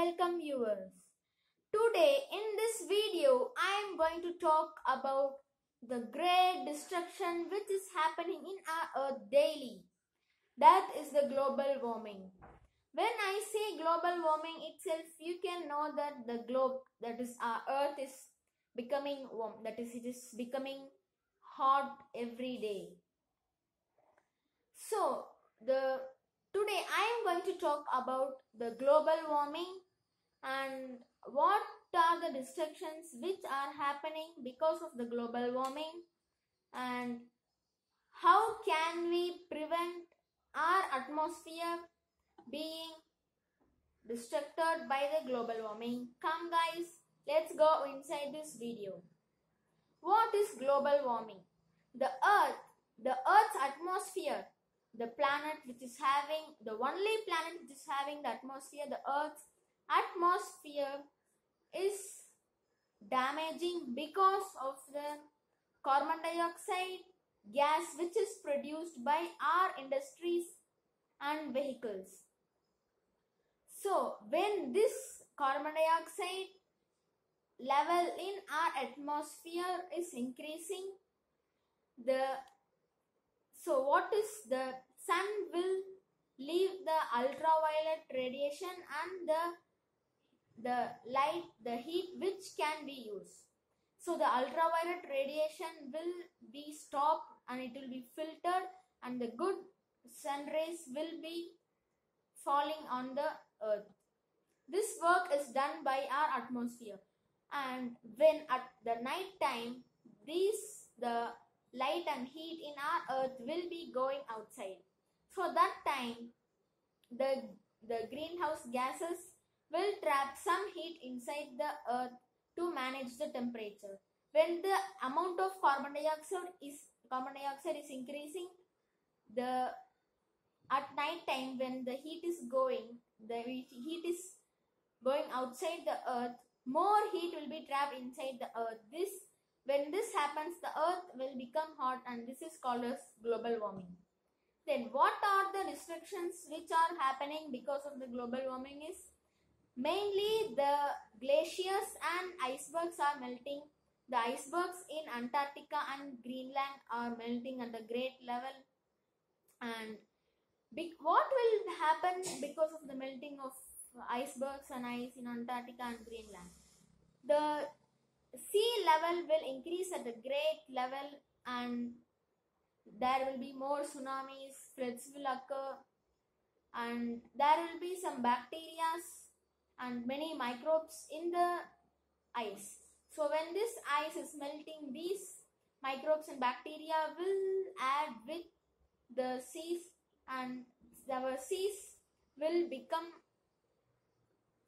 welcome viewers. Today in this video I am going to talk about the great destruction which is happening in our earth daily. That is the global warming. When I say global warming itself, you can know that the globe, that is our earth, is becoming warm. That is, it is becoming hot every day. So today I am going to talk about the global warming and what are the destructions which are happening because of the global warming, and how can we prevent our atmosphere being destructed by the global warming. Come guys, let's go inside this video. What is global warming? The earth's atmosphere, the planet which is having, the only planet which is having the atmosphere, the earth's atmosphere is damaging because of the carbon dioxide gas which is produced by our industries and vehicles. So when this carbon dioxide level in our atmosphere is increasing, what is the sun will leave the ultraviolet radiation and the light, the heat which can be used. So the ultraviolet radiation will be stopped and it will be filtered, and the good sun rays will be falling on the earth. This work is done by our atmosphere, and when at the night time the light and heat in our earth will be going outside. So that time the greenhouse gases will trap some heat inside the earth to manage the temperature. When the amount of carbon dioxide is increasing, at night time when the heat is going outside the earth, more heat will be trapped inside the earth. When this happens, the earth will become hot, and this is called as global warming. Then what are the destructions which are happening because of the global warming is mainly the glaciers and icebergs are melting. The icebergs in Antarctica and Greenland are melting at a great level. And what will happen because of the melting of icebergs and ice in Antarctica and Greenland? The sea level will increase at a great level, and there will be more tsunamis, floods will occur, and there will be some bacteria and many microbes in the ice. So when this ice is melting, these microbes and bacteria will add with the seas, and our seas will become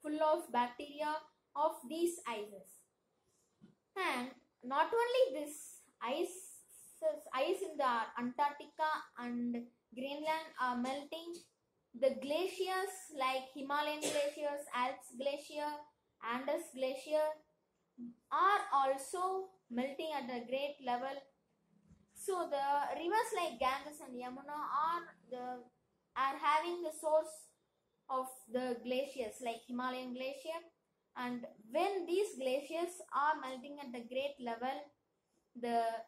full of bacteria of these ices. And not only this, ice in the Antarctica and Greenland are melting. The glaciers like Himalayan glaciers, Alps glacier, Andes glacier are also melting at a great level. So the rivers like Ganges and Yamuna are having the source of the glaciers like Himalayan glacier, and when these glaciers are melting at a great level, there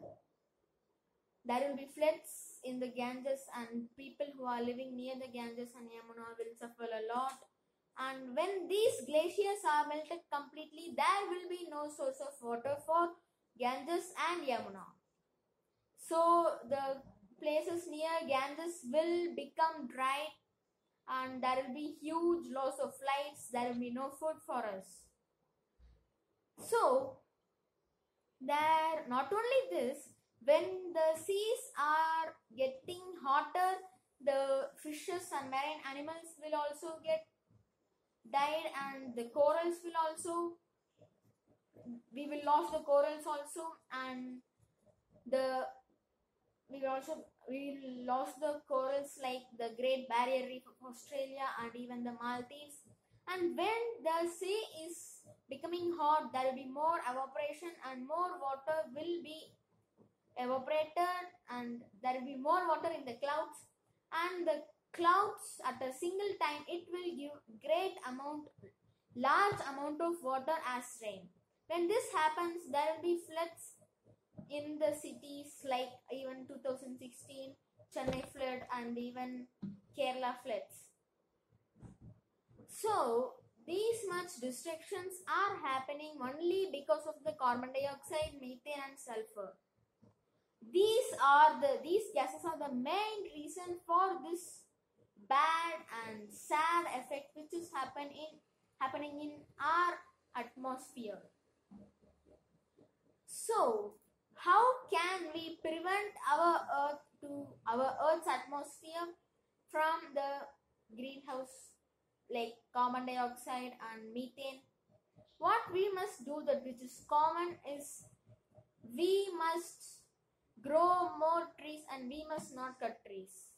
will be floods in the Ganges, and people who are living near the Ganges and Yamuna will suffer a lot. And when these glaciers are melted completely, there will be no source of water for Ganges and Yamuna. So the places near Ganges will become dry, and there will be huge loss of lives. There will be no food for us. So not only this, when the seas are getting hotter, the fishes and marine animals will also get died, and the corals we will lose the corals also, and we lost the corals like the Great Barrier Reef of Australia and even the Maldives. And when the sea is becoming hot, there will be more evaporation, and more water will be evaporated, and there will be more water in the clouds, and the clouds at a single time it will give great amount large amount of water as rain. When this happens, there will be floods in the cities like even 2016 Chennai flood and even Kerala floods. So these much destructions are happening only because of the carbon dioxide, methane and sulfur. These gases are the main reason for this bad and sad effect which is happening in our atmosphere. So how can we prevent our Earth's atmosphere from the greenhouse like carbon dioxide and methane? What we must do, that which is common, is we must grow more trees and we must not cut trees.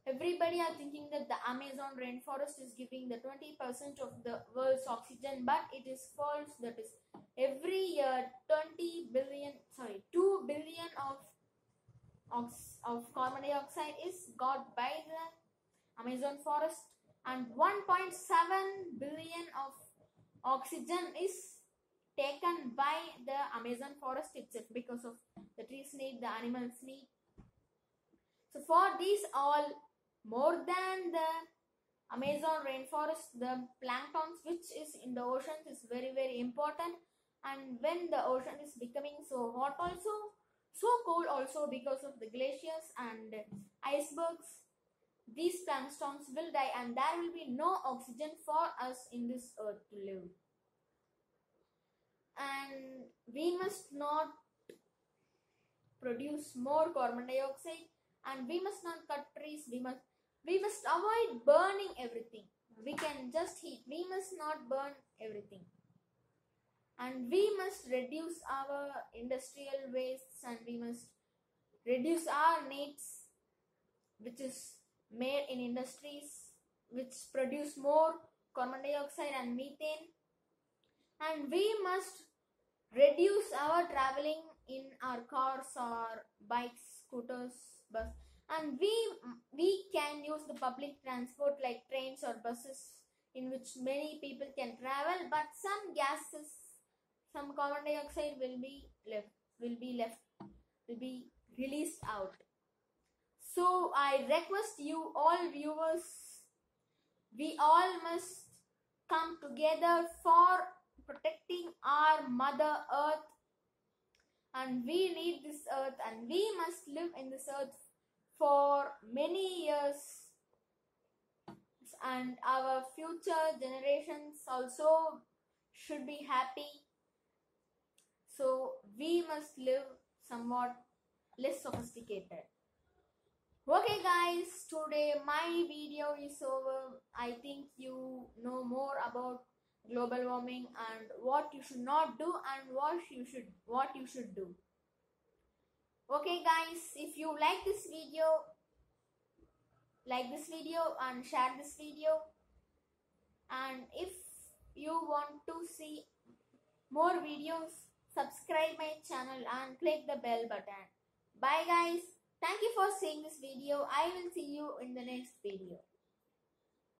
Everybody are thinking that the Amazon rainforest is giving the 20% of the world's oxygen, but it is false. That is, every year 2 billion of carbon dioxide is got by the Amazon forest, and 1.7 billion of oxygen is taken by the Amazon forest itself, because of the trees need, the animals need. So for these all, more than the Amazon rainforest, the planktons which is in the oceans is very, very important. And when the ocean is becoming so hot also, so cold also because of the glaciers and icebergs, these planktons will die and there will be no oxygen for us in this earth to live. And we must not produce more carbon dioxide, and we must not cut trees. We must avoid burning everything. We can just heat. We must not burn everything. And we must reduce our industrial wastes, and we must reduce our needs which is made in industries which produce more carbon dioxide and methane. And we must reduce our traveling in our cars or bikes, scooters, bus, and we can use the public transport like trains or buses in which many people can travel, but some gases, some carbon dioxide will be released out. So I request you all viewers, we all must come together for protecting our Mother Earth, and we need this earth and we must live in this earth for many years, and our future generations also should be happy. So we must live somewhat less sophisticated. Okay guys, today my video is over. I think you know more about global warming and what you should not do and what you should do. Okay guys, if you like this video and share this video, and if you want to see more videos, subscribe my channel and click the bell button. Bye guys, thank you for seeing this video. I will see you in the next video.